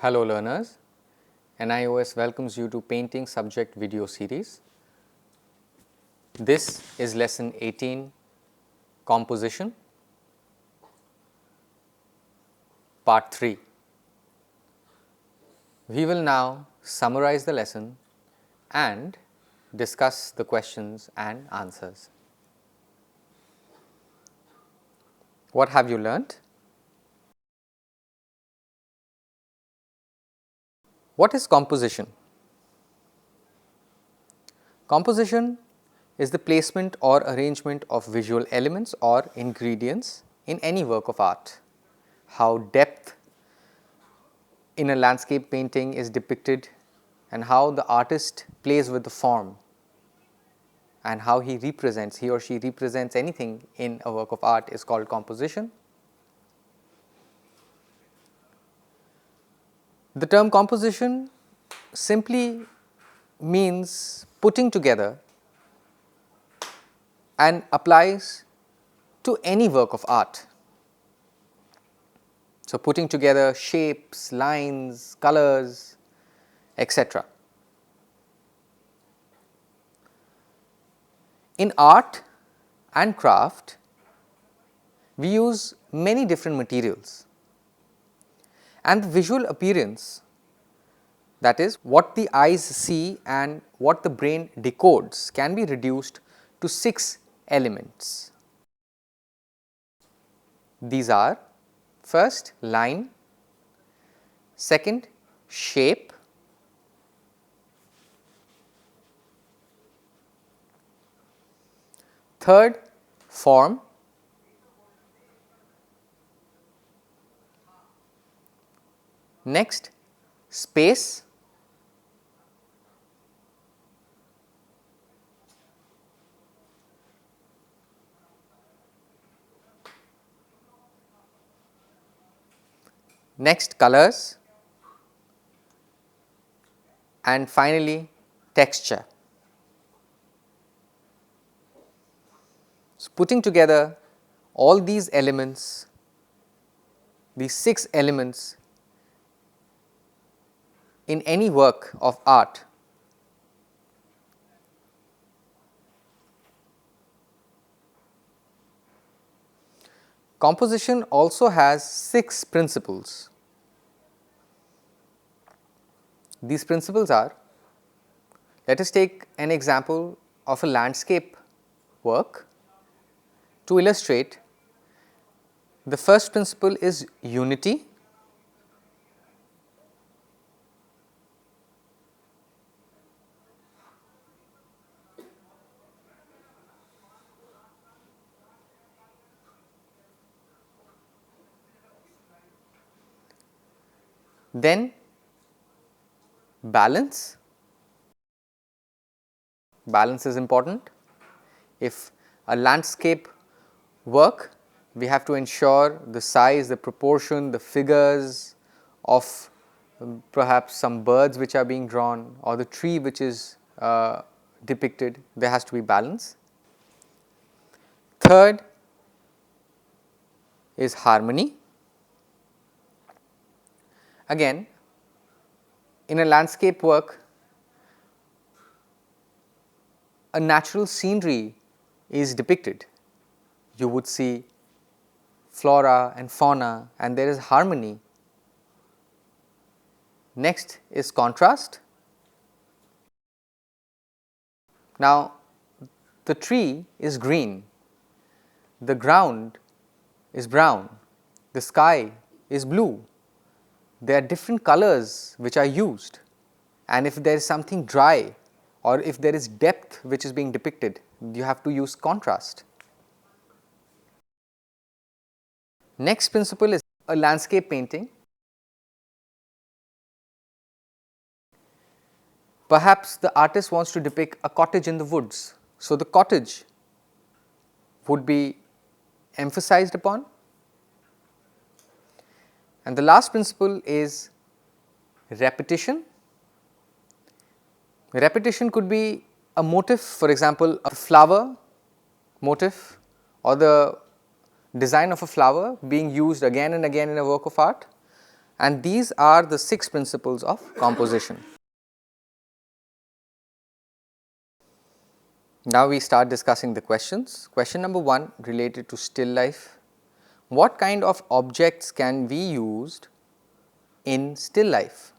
Hello learners, NIOS welcomes you to Painting Subject video series. This is lesson 18, Composition, part 3. We will now summarize the lesson and discuss the questions and answers. What have you learnt? What is composition? Composition is the placement or arrangement of visual elements or ingredients in any work of art. How depth in a landscape painting is depicted and how the artist plays with the form and how he or she represents anything in a work of art is called composition. The term composition simply means putting together and applies to any work of art. So, putting together shapes, lines, colors, etc. In art and craft, we use many different materials, and the visual appearance, that is what the eyes see and what the brain decodes, can be reduced to 6 elements. These are: first, line; second, shape; third, form; next, space; next, colors; and finally, texture. So, putting together all these elements, these 6 elements in any work of art, composition also has 6 principles. These principles are: let us take an example of a landscape work. To illustrate, the first principle is unity. Then balance. Balance is important. If a landscape work, we have to ensure the size, the proportion, the figures of perhaps some birds which are being drawn or the tree which is depicted, there has to be balance. Third is harmony. Again, in a landscape work, a natural scenery is depicted. You would see flora and fauna, and there is harmony. Next is contrast. Now, the tree is green, the ground is brown, the sky is blue. There are different colors which are used, and if there is something dry or if there is depth which is being depicted, you have to use contrast. Next principle is a landscape painting. Perhaps the artist wants to depict a cottage in the woods, so the cottage would be emphasized upon. And the last principle is repetition. Repetition could be a motif, for example, a flower motif or the design of a flower being used again and again in a work of art, and these are the 6 principles of composition. Now we start discussing the questions. Question number 1 related to still life. What kind of objects can be used in still life?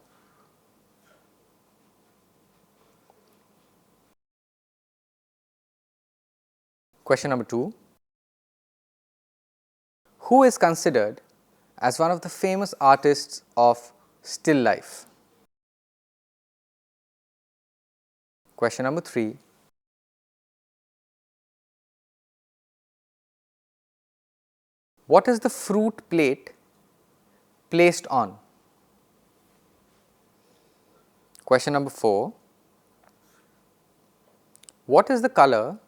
Question number 2. Who is considered as one of the famous artists of still life? Question number 3. What is the fruit plate placed on? Question number 4. What is the color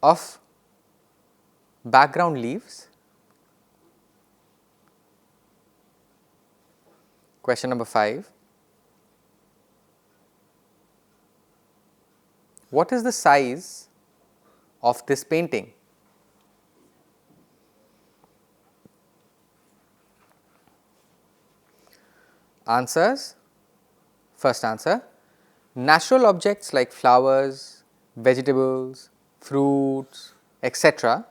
of background leaves? Question number 5. What is the size of this painting? Answers. First answer, natural objects like flowers, vegetables, fruits, etc.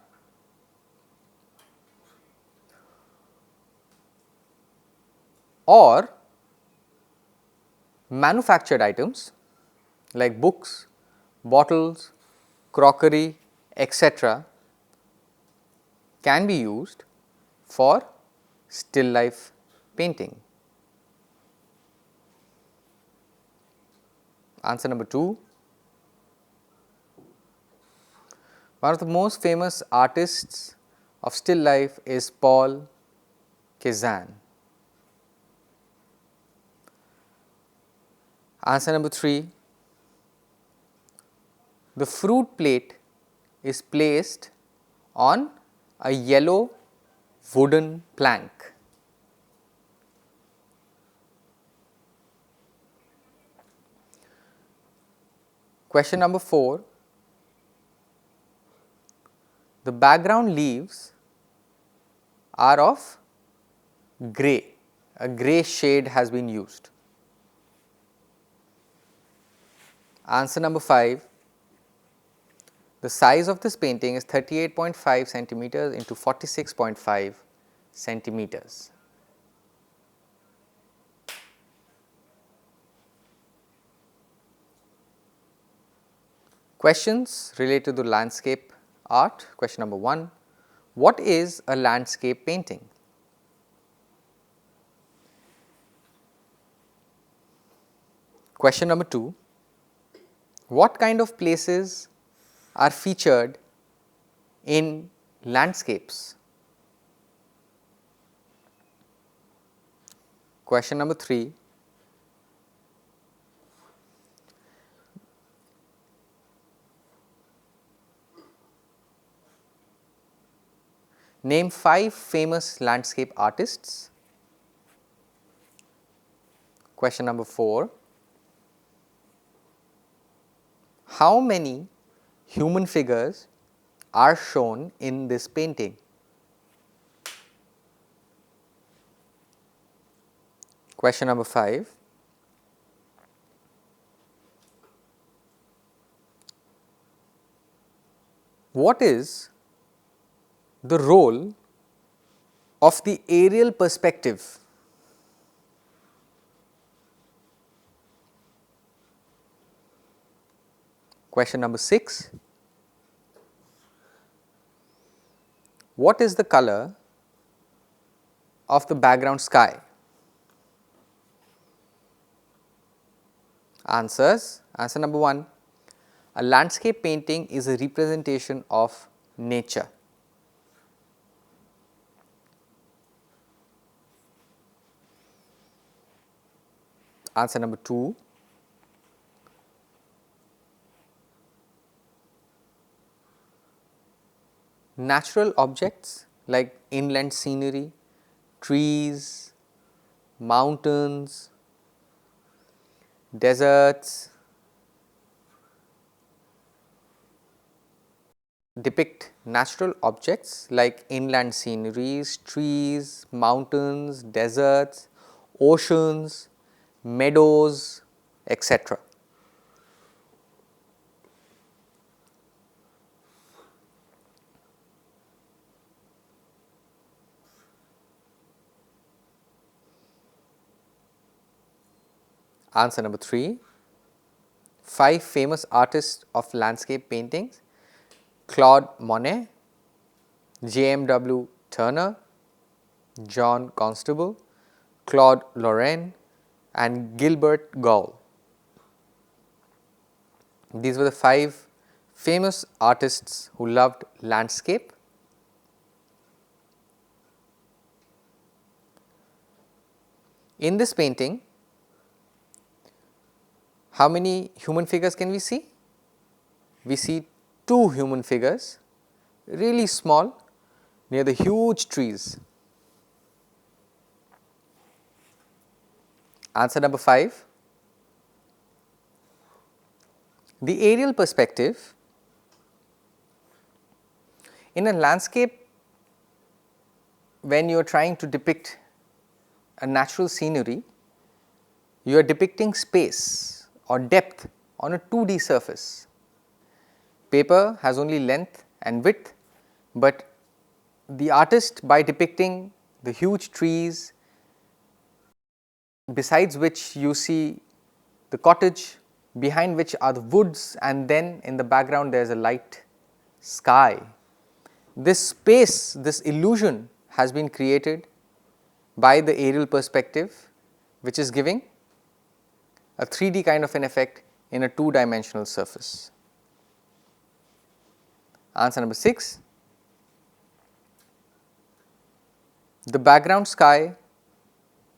or manufactured items like books, bottles, crockery, etc. can be used for still life painting. Answer number 2. One of the most famous artists of still life is Paul Cézanne. Answer number 3. The fruit plate is placed on a yellow wooden plank. Question number 4. The background leaves are of grey, a grey shade has been used. Answer number 5. The size of this painting is 38.5 centimeters into 46.5 centimeters. Questions related to landscape art. Question number 1. What is a landscape painting? Question number 2. What kind of places are featured in landscapes? Question number 3. Name 5 famous landscape artists. Question number 4. How many human figures are shown in this painting? Question number 5. What is the role of the aerial perspective? Question number 6. What is the color of the background sky? Answers. Answer number 1. A landscape painting is a representation of nature. Answer number 2. Natural objects like inland scenery, trees, mountains, deserts, depict natural objects like inland sceneries, trees, mountains, deserts, oceans, meadows, etc. Answer number 3. 5 famous artists of landscape paintings: Claude Monet, J.M.W. Turner, John Constable, Claude Lorraine, and Gilbert Gall. These were the 5 famous artists who loved landscape. In this painting, how many human figures can we see? We see 2 human figures, really small, near the huge trees. Answer number 5. The aerial perspective. In a landscape, when you are trying to depict a natural scenery, you are depicting space or depth on a 2D surface. Paper has only length and width, but the artist, by depicting the huge trees, besides which you see the cottage, behind which are the woods, and then in the background there is a light sky. This space, this illusion has been created by the aerial perspective, which is giving a 3D kind of an effect in a 2-dimensional surface. Answer number 6. The background sky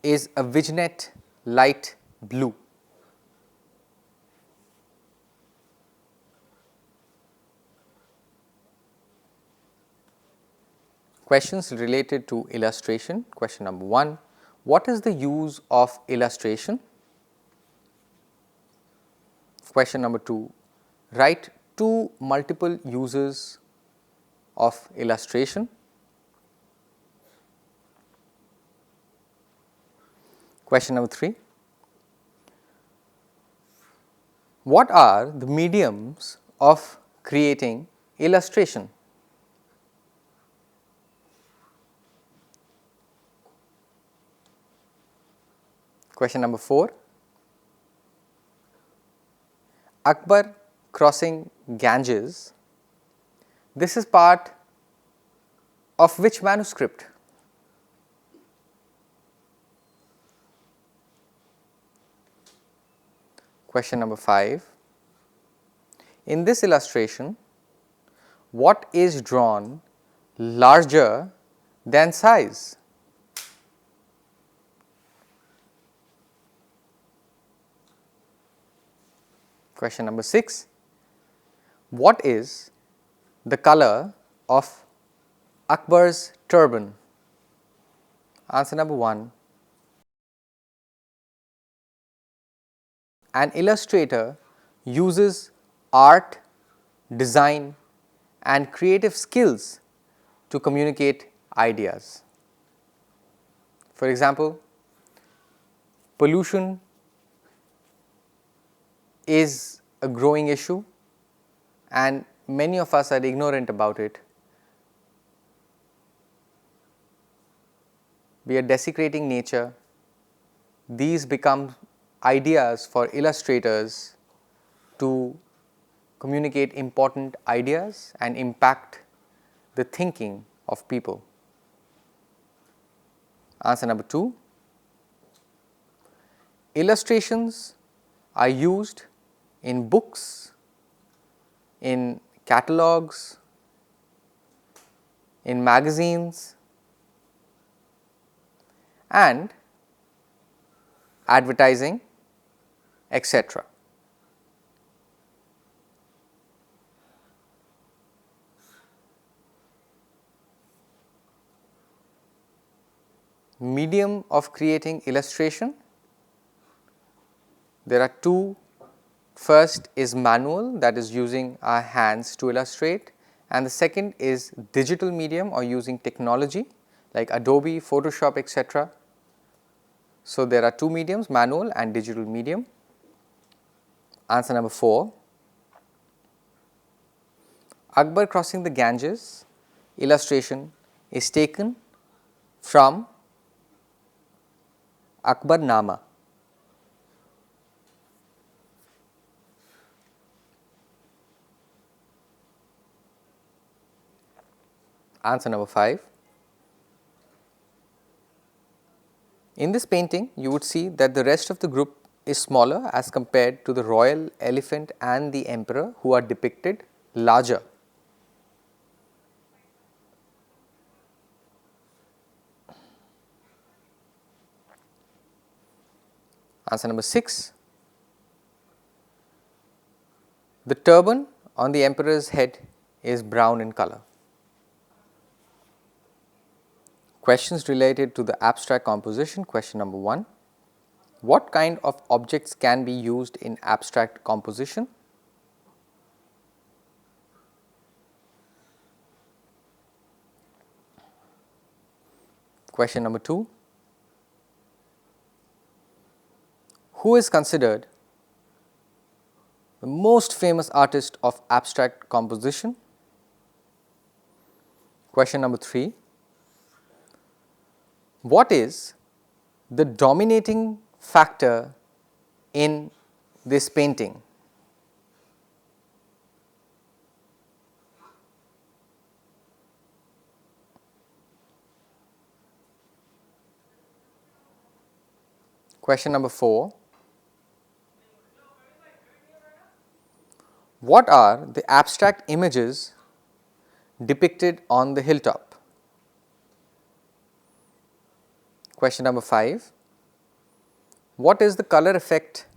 is a Vignette light blue. Questions related to illustration. Question number 1. What is the use of illustration? Question number 2. Write 2 multiple uses of illustration. Question number 3. What are the mediums of creating illustration? Question number 4. Akbar crossing Ganges. This is part of which manuscript? Question number 5. In this illustration, what is drawn larger than size? Question number 6. What is the color of Akbar's turban? Answer number 1. An illustrator uses art, design, and creative skills to communicate ideas. For example, pollution is a growing issue and many of us are ignorant about it. We are desecrating nature. These become ideas for illustrators to communicate important ideas and impact the thinking of people. Answer number 2. Illustrations are used in books, in catalogs, in magazines, and advertising, etc. Medium of creating illustration. There are 2. First is manual, that is using our hands to illustrate, and the second is digital medium or using technology like Adobe, Photoshop, etc. So, there are two mediums, manual and digital medium. Answer number 4. Akbar crossing the Ganges illustration is taken from Akbarnama. Answer number 5. In this painting, you would see that the rest of the group is smaller as compared to the royal elephant and the emperor, who are depicted larger. Answer number 6. The turban on the emperor's head is brown in color. Questions related to the abstract composition. Question number 1. What kind of objects can be used in abstract composition? Question number 2. Who is considered the most famous artist of abstract composition? Question number 3. What is the dominating factor in this painting? Question number 4. What are the abstract images depicted on the hilltop? Question number 5. What is the color effect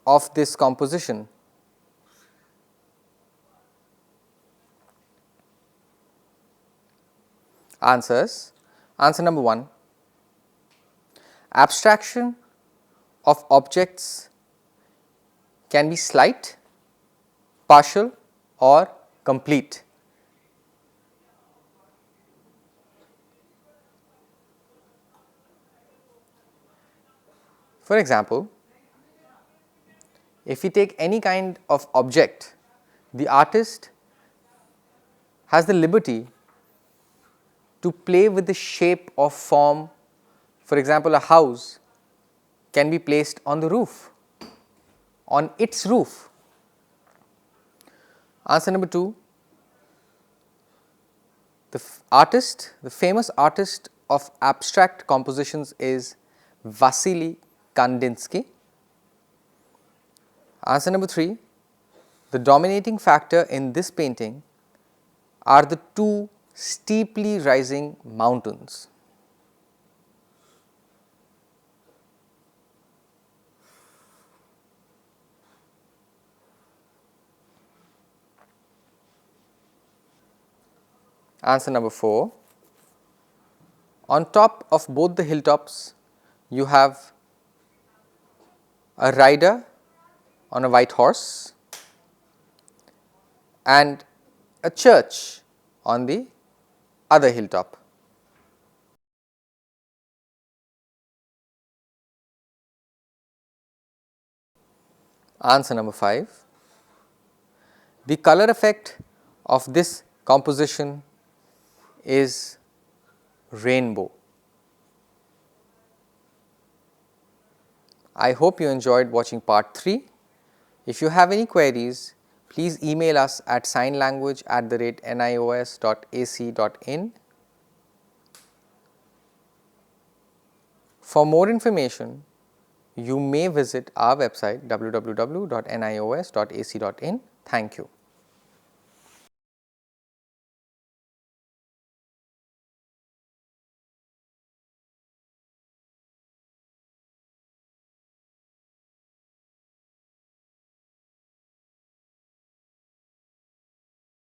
of this composition? Answers. Answer number 1. Abstraction of objects can be slight, partial or complete. For example, if we take any kind of object, the artist has the liberty to play with the shape or form. For example, a house can be placed on the roof, on its roof. Answer number 2. The famous artist of abstract compositions is Vasily Kandinsky. Answer number 3. The dominating factor in this painting are the two steeply rising mountains. Answer number 4. On top of both the hilltops, you have a rider on a white horse and a church on the other hilltop. Answer number 5. The color effect of this composition is rainbow. I hope you enjoyed watching part 3. If you have any queries, please email us at signlanguage@nios.ac.in. For more information, you may visit our website www.nios.ac.in. Thank you.